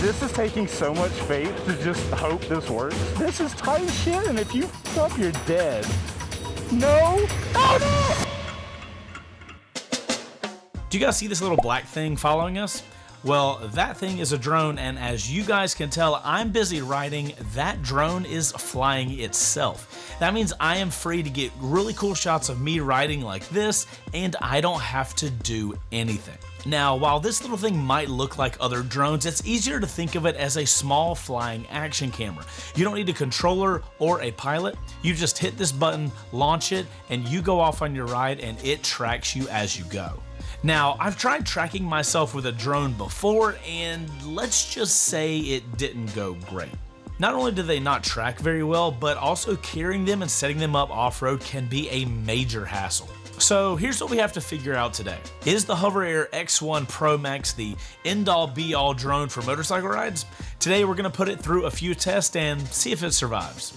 this is taking so much faith to just hope this works. This is tight as shit, and if you f up, you're dead. No! Oh no! Do you guys see this little black thing following us? Well, that thing is a drone, and as you guys can tell, I'm busy riding. That drone is flying itself. That means I am free to get really cool shots of me riding like this, and I don't have to do anything. Now, while this little thing might look like other drones, it's easier to think of it as a small flying action camera. You don't need a controller or a pilot. You just hit this button, launch it, and you go off on your ride, and it tracks you as you go. Now, I've tried tracking myself with a drone before, and let's just say it didn't go great. Not only do they not track very well, but also carrying them and setting them up off-road can be a major hassle. So here's what we have to figure out today. Is the HoverAir X1 Pro Max the end-all be-all drone for motorcycle rides? Today we're gonna put it through a few tests and see if it survives.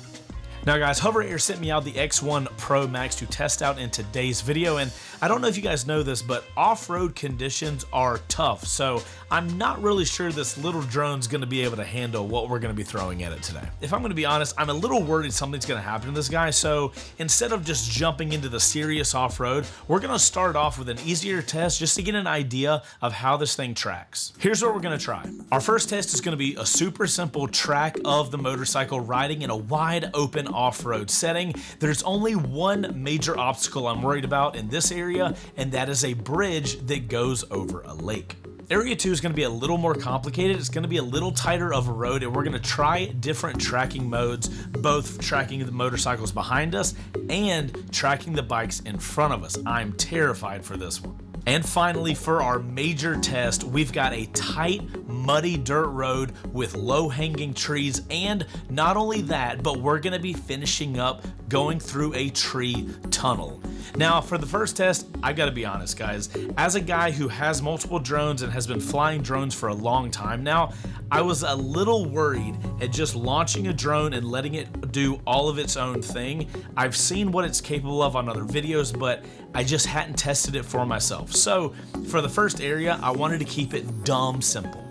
Now guys, HoverAir sent me out the X1 Pro Max to test out in today's video, and I don't know if you guys know this, but off-road conditions are tough, so I'm not really sure this little drone's gonna be able to handle what we're gonna be throwing at it today. If I'm gonna be honest, I'm a little worried something's gonna happen to this guy, so instead of just jumping into the serious off-road, we're gonna start off with an easier test just to get an idea of how this thing tracks. Here's what we're gonna try. Our first test is gonna be a super simple track of the motorcycle riding in a wide open off-road setting. There's only one major obstacle I'm worried about in this area, and that is a bridge that goes over a lake. Area 2 is going to be a little more complicated. It's going to be a little tighter of a road, and we're going to try different tracking modes, both tracking the motorcycles behind us and tracking the bikes in front of us. I'm terrified for this one. And finally, for our major test, we've got a tight, muddy dirt road with low-hanging trees, and not only that, but we're gonna be finishing up going through a tree tunnel. Now, for the first test, I gotta be honest, guys. As a guy who has multiple drones and has been flying drones for a long time now, I was a little worried at just launching a drone and letting it do all of its own thing. I've seen what it's capable of on other videos, but I just hadn't tested it for myself. So for the first area, I wanted to keep it dumb simple.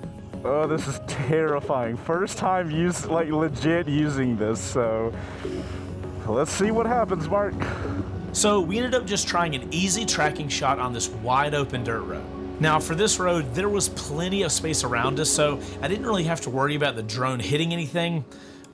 Oh, this is terrifying. First time legit using this, so let's see what happens, Mark. So we ended up just trying an easy tracking shot on this wide open dirt road. Now for this road, there was plenty of space around us, so I didn't really have to worry about the drone hitting anything.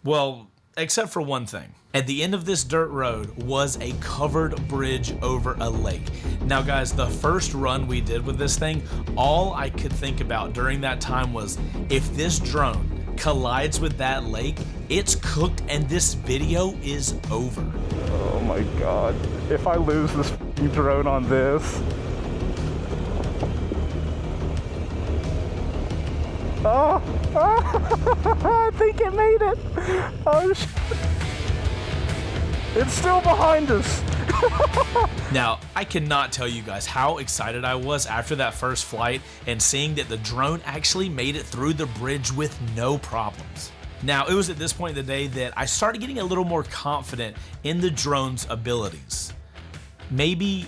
Well, except for one thing. At the end of this dirt road was a covered bridge over a lake. Now guys, the first run we did with this thing, all I could think about during that time was, if this drone collides with that lake, it's cooked and this video is over. Oh my God. If I lose this drone on this. Oh, I think it made it. Oh, it's still behind us. Now, I cannot tell you guys how excited I was after that first flight and seeing that the drone actually made it through the bridge with no problems. Now, it was at this point in the day that I started getting a little more confident in the drone's abilities. Maybe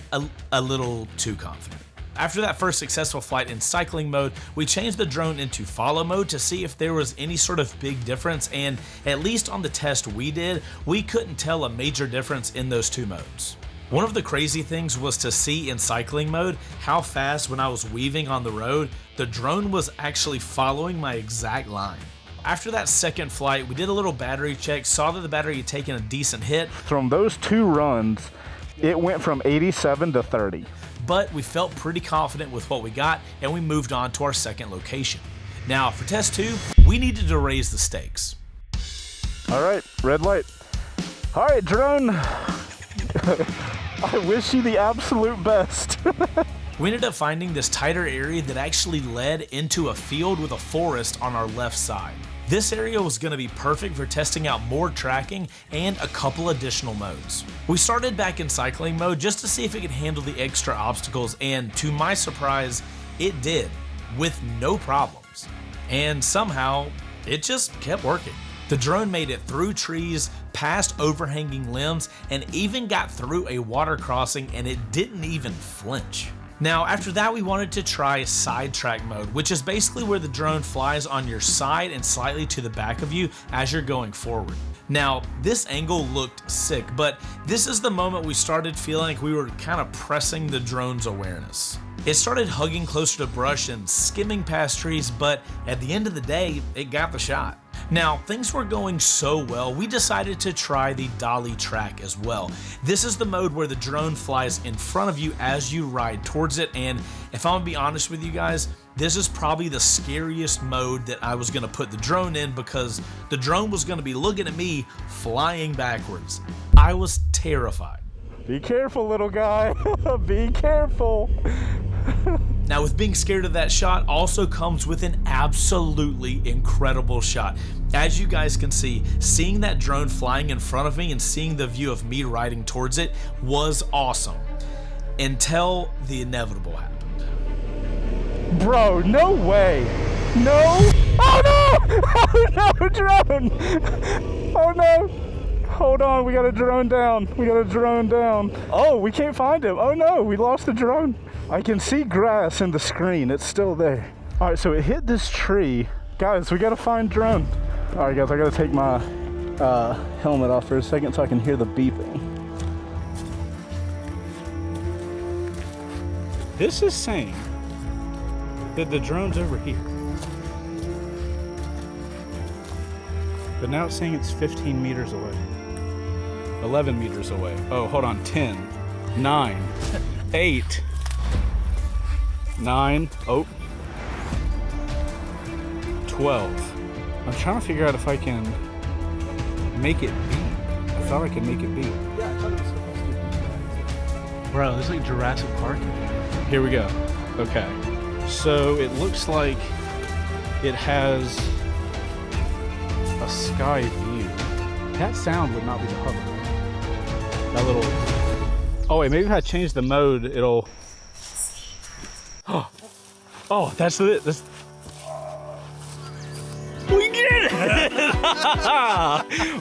a little too confident. After that first successful flight in cycling mode, we changed the drone into follow mode to see if there was any sort of big difference, and at least on the test we did, we couldn't tell a major difference in those two modes. One of the crazy things was to see in cycling mode how fast, when I was weaving on the road, the drone was actually following my exact line. After that second flight, we did a little battery check, saw that the battery had taken a decent hit. From those two runs, it went from 87 to 30. But we felt pretty confident with what we got, and we moved on to our second location. Now, for test 2, we needed to raise the stakes. All right, red light. All right, drone. I wish you the absolute best. We ended up finding this tighter area that actually led into a field with a forest on our left side. This area was going to be perfect for testing out more tracking and a couple additional modes. We started back in cycling mode just to see if it could handle the extra obstacles, and to my surprise, it did, with no problems. And somehow, it just kept working. The drone made it through trees, past overhanging limbs, and even got through a water crossing, and it didn't even flinch. Now, after that, we wanted to try sidetrack mode, which is basically where the drone flies on your side and slightly to the back of you as you're going forward. Now, this angle looked sick, but this is the moment we started feeling like we were kind of pressing the drone's awareness. It started hugging closer to brush and skimming past trees, but at the end of the day, it got the shot. Now, things were going so well, we decided to try the dolly track as well. This is the mode where the drone flies in front of you as you ride towards it, and if I'm gonna be honest with you guys, this is probably the scariest mode that I was gonna put the drone in, because the drone was gonna be looking at me flying backwards. I was terrified. Be careful, little guy. Be careful. Now, with being scared of that shot also comes with an absolutely incredible shot. As you guys can see, seeing that drone flying in front of me and seeing the view of me riding towards it was awesome, until the inevitable happened. Bro, no way. No. Oh no! Oh no, drone! Oh no! Hold on, we got a drone down. We got a drone down. Oh, we can't find him. Oh no, we lost the drone. I can see grass in the screen. It's still there. All right, so it hit this tree. Guys, we gotta find drone. All right, guys, I gotta take my helmet off for a second so I can hear the beeping. This is saying that the drone's over here. But now it's saying it's 15 meters away. 11 meters away. Oh, hold on, 10, 9, 8, 9, oh, 12. I'm trying to figure out if I can make it beep. I thought I could make it beep. Yeah, I thought it was supposed to be. Bro, it's like Jurassic Park. Here we go. Okay. So it looks like it has a sky view. That sound would not be the hover. That little... Oh wait, maybe if I change the mode, it'll... Oh, that's it. That's... We did it!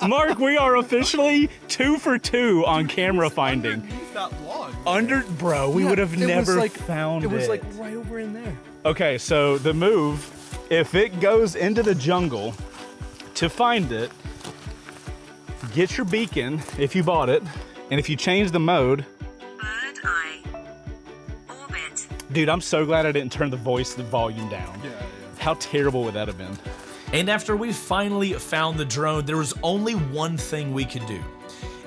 Mark, we are officially 2 for 2 on camera finding. Bro, we would have never found it. It was like right over in there. Okay, so the move, if it goes into the jungle to find it, get your beacon if you bought it, and if you change the mode. Bird eye. Orbit. Dude, I'm so glad I didn't turn the volume down. Yeah. How terrible would that have been? And after we finally found the drone, there was only one thing we could do.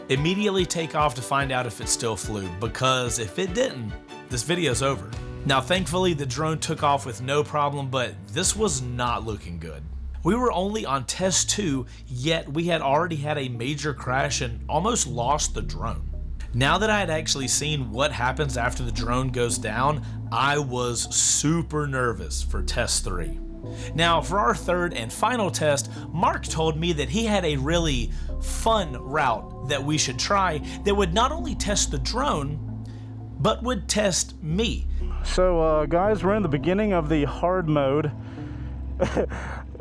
Immediately take off to find out if it still flew, because if it didn't, this video's over. Now, thankfully, the drone took off with no problem, but this was not looking good. We were only on test 2, yet we had already had a major crash and almost lost the drone. Now that I had actually seen what happens after the drone goes down, I was super nervous for test 3. Now, for our third and final test, Mark told me that he had a really fun route that we should try that would not only test the drone, but would test me. So guys, we're in the beginning of the hard mode.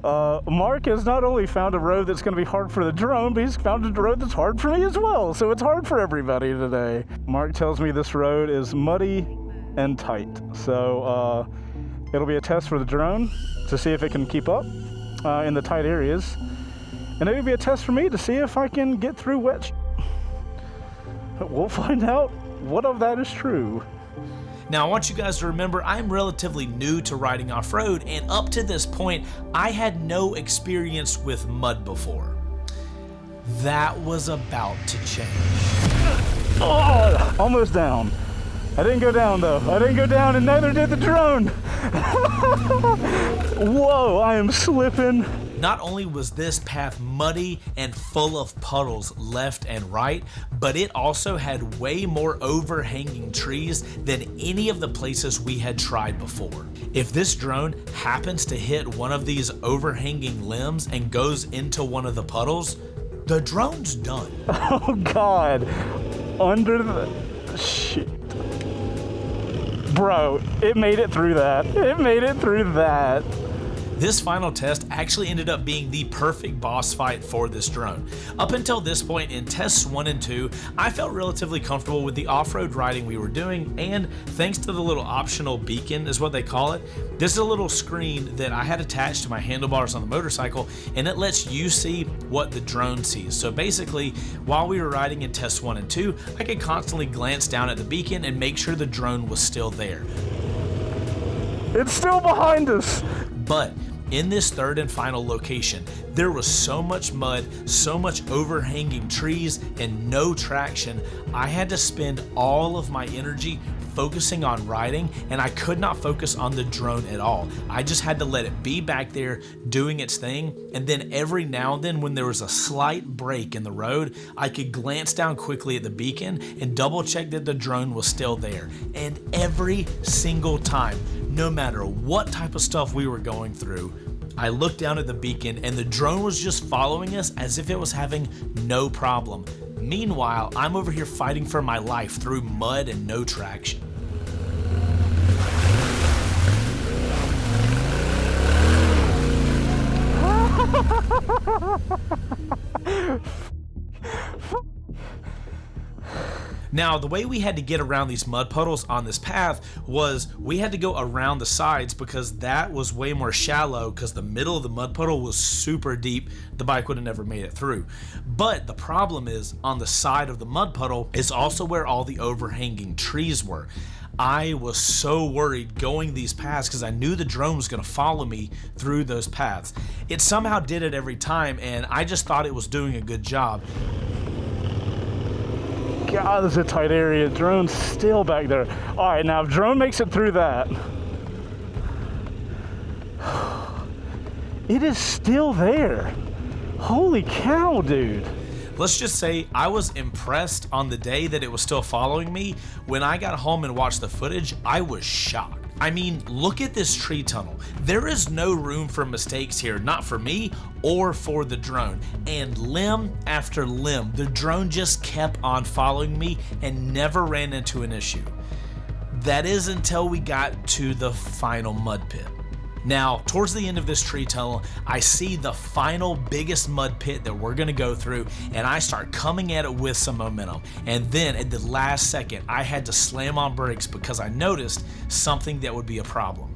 Mark has not only found a road that's going to be hard for the drone, but he's found a road that's hard for me as well. So it's hard for everybody today. Mark tells me this road is muddy and tight. So it'll be a test for the drone to see if it can keep up in the tight areas. And it'll be a test for me to see if I can get through wet. We'll find out what of that is true. Now, I want you guys to remember I'm relatively new to riding off-road, and up to this point, I had no experience with mud before. That was about to change. Oh, almost down. I didn't go down though. I didn't go down, and neither did the drone. Whoa, I am slipping. Not only was this path muddy and full of puddles left and right, but it also had way more overhanging trees than any of the places we had tried before. If this drone happens to hit one of these overhanging limbs and goes into one of the puddles, the drone's done. Oh God, under the, shit. Bro, it made it through that. It made it through that. This final test actually ended up being the perfect boss fight for this drone. Up until this point in tests 1 and 2, I felt relatively comfortable with the off-road riding we were doing, and thanks to the little optional beacon is what they call it. This is a little screen that I had attached to my handlebars on the motorcycle, and it lets you see what the drone sees. So basically, while we were riding in tests 1 and 2, I could constantly glance down at the beacon and make sure the drone was still there. It's still behind us. But in this third and final location, there was so much mud, so much overhanging trees, and no traction. I had to spend all of my energy focusing on riding, and I could not focus on the drone at all. I just had to let it be back there doing its thing, and then every now and then when there was a slight break in the road, I could glance down quickly at the beacon and double check that the drone was still there. And every single time, no matter what type of stuff we were going through, I looked down at the beacon and the drone was just following us as if it was having no problem. Meanwhile, I'm over here fighting for my life through mud and no traction. Now, the way we had to get around these mud puddles on this path was we had to go around the sides because that was way more shallow because the middle of the mud puddle was super deep. The bike would have never made it through. But the problem is on the side of the mud puddle is also where all the overhanging trees were. I was so worried going these paths because I knew the drone was going to follow me through those paths. It somehow did it every time, and I just thought it was doing a good job. God, this is a tight area. Drone's still back there. All right, now if drone makes it through that, it is still there. Holy cow, dude. Let's just say I was impressed on the day that it was still following me. When I got home and watched the footage, I was shocked. I mean, look at this tree tunnel. There is no room for mistakes here, not for me or for the drone. And limb after limb, the drone just kept on following me and never ran into an issue. That is until we got to the final mud pit. Now, towards the end of this tree tunnel, I see the final biggest mud pit that we're gonna go through, and I start coming at it with some momentum. And then at the last second, I had to slam on brakes because I noticed something that would be a problem.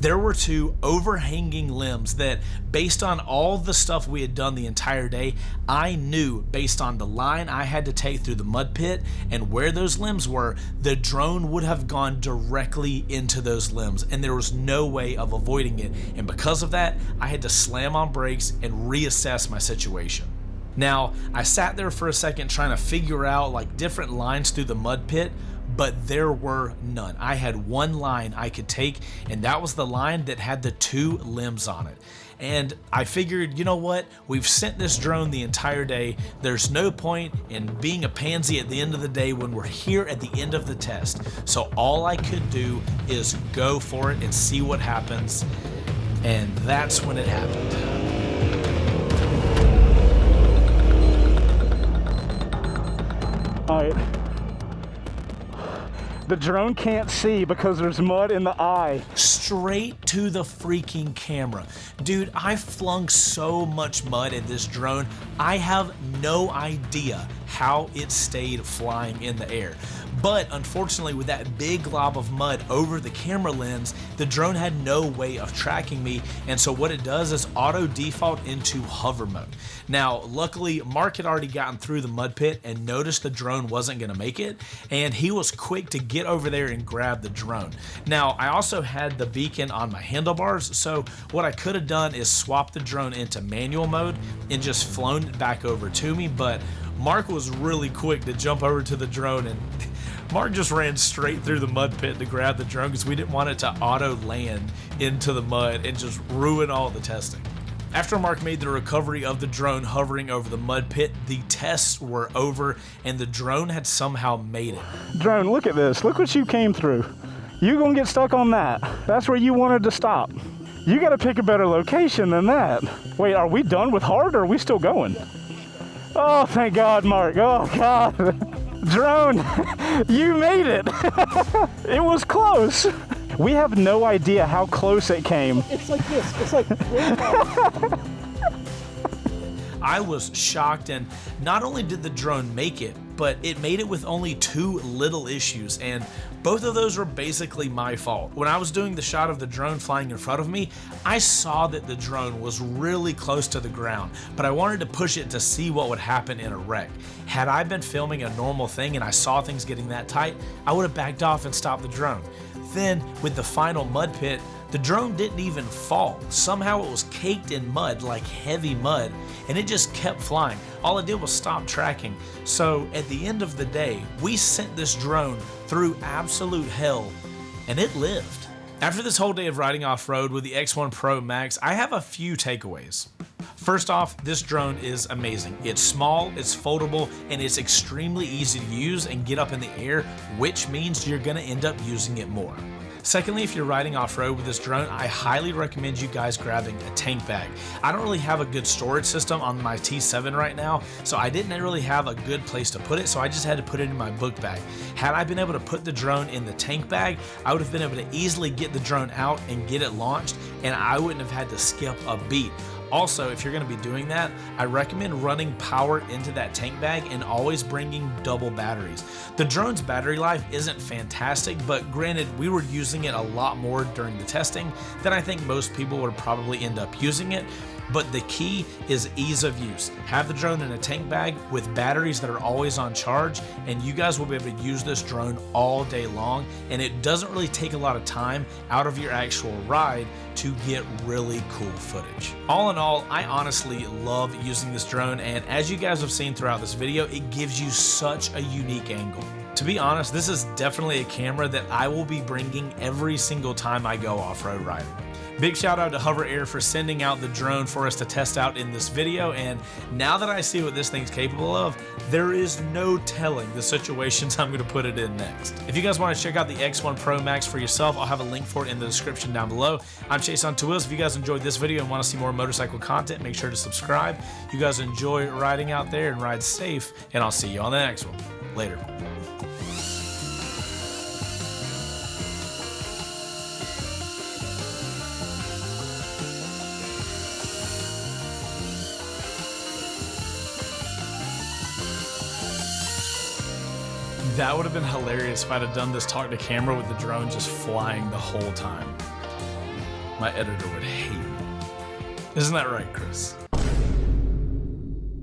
There were two overhanging limbs that, based on all the stuff we had done the entire day, I knew based on the line I had to take through the mud pit and where those limbs were, the drone would have gone directly into those limbs, and there was no way of avoiding it. And because of that, I had to slam on brakes and reassess my situation. Now, I sat there for a second trying to figure out like different lines through the mud pit, but there were none. I had one line I could take, and that was the line that had the two limbs on it. And I figured, you know what? We've sent this drone the entire day. There's no point in being a pansy at the end of the day when we're here at the end of the test. So all I could do is go for it and see what happens. And that's when it happened. All right. The drone can't see because there's mud in the eye. Straight to the freaking camera. Dude, I flung so much mud at this drone, I have no idea how it stayed flying in the air. But unfortunately, with that big glob of mud over the camera lens, the drone had no way of tracking me, and so what it does is auto default into hover mode. Now, luckily, Mark had already gotten through the mud pit and noticed the drone wasn't gonna make it, and he was quick to get over there and grab the drone. Now, I also had the beacon on my handlebars, so what I could have done is swap the drone into manual mode and just flown it back over to me, but Mark was really quick to jump over to the drone, and Mark just ran straight through the mud pit to grab the drone because we didn't want it to auto land into the mud and just ruin all the testing. After Mark made the recovery of the drone hovering over the mud pit, the tests were over and the drone had somehow made it. Drone, look at this. Look what you came through. You're gonna get stuck on that. That's where you wanted to stop. You gotta pick a better location than that. Wait, are we done with hard or are we still going? Oh, thank God, Mark. Oh, God. Drone, you made it. It was close. We have no idea how close it came. It's like this. It's like I was shocked, and not only did the drone make it, but it made it with only 2 little issues, and both of those were basically my fault. When I was doing the shot of the drone flying in front of me, I saw that the drone was really close to the ground, but I wanted to push it to see what would happen in a wreck. Had I been filming a normal thing and I saw things getting that tight, I would have backed off and stopped the drone. Then, with the final mud pit, the drone didn't even fall. Somehow it was caked in mud, like heavy mud, and it just kept flying. All it did was stop tracking. So at the end of the day, we sent this drone through absolute hell, and it lived. After this whole day of riding off-road with the X1 Pro Max, I have a few takeaways. First off, this drone is amazing. It's small, it's foldable, and it's extremely easy to use and get up in the air, which means you're gonna end up using it more. Secondly, if you're riding off-road with this drone, I highly recommend you guys grabbing a tank bag. I don't really have a good storage system on my T7 right now, so I didn't really have a good place to put it, so I just had to put it in my book bag. Had I been able to put the drone in the tank bag, I would have been able to easily get the drone out and get it launched, and I wouldn't have had to skip a beat. Also, if you're going to be doing that, I recommend running power into that tank bag and always bringing double batteries. The drone's battery life isn't fantastic, but granted, we were using it a lot more during the testing than I think most people would probably end up using it. But the key is ease of use. Have the drone in a tank bag with batteries that are always on charge, and you guys will be able to use this drone all day long, and it doesn't really take a lot of time out of your actual ride to get really cool footage. All in all, I honestly love using this drone, and as you guys have seen throughout this video, it gives you such a unique angle. To be honest, this is definitely a camera that I will be bringing every single time I go off-road riding. Big shout out to HoverAir for sending out the drone for us to test out in this video, and now that I see what this thing's capable of, there is no telling the situations I'm going to put it in next. If you guys want to check out the X1 Pro Max for yourself, I'll have a link for it in the description down below. I'm Chaseontwowheels. If you guys enjoyed this video and want to see more motorcycle content, make sure to subscribe. You guys enjoy riding out there and ride safe, and I'll see you on the next one. Later. That would have been hilarious if I'd have done this talk to camera with the drone just flying the whole time. My editor would hate me. Isn't that right, Chris?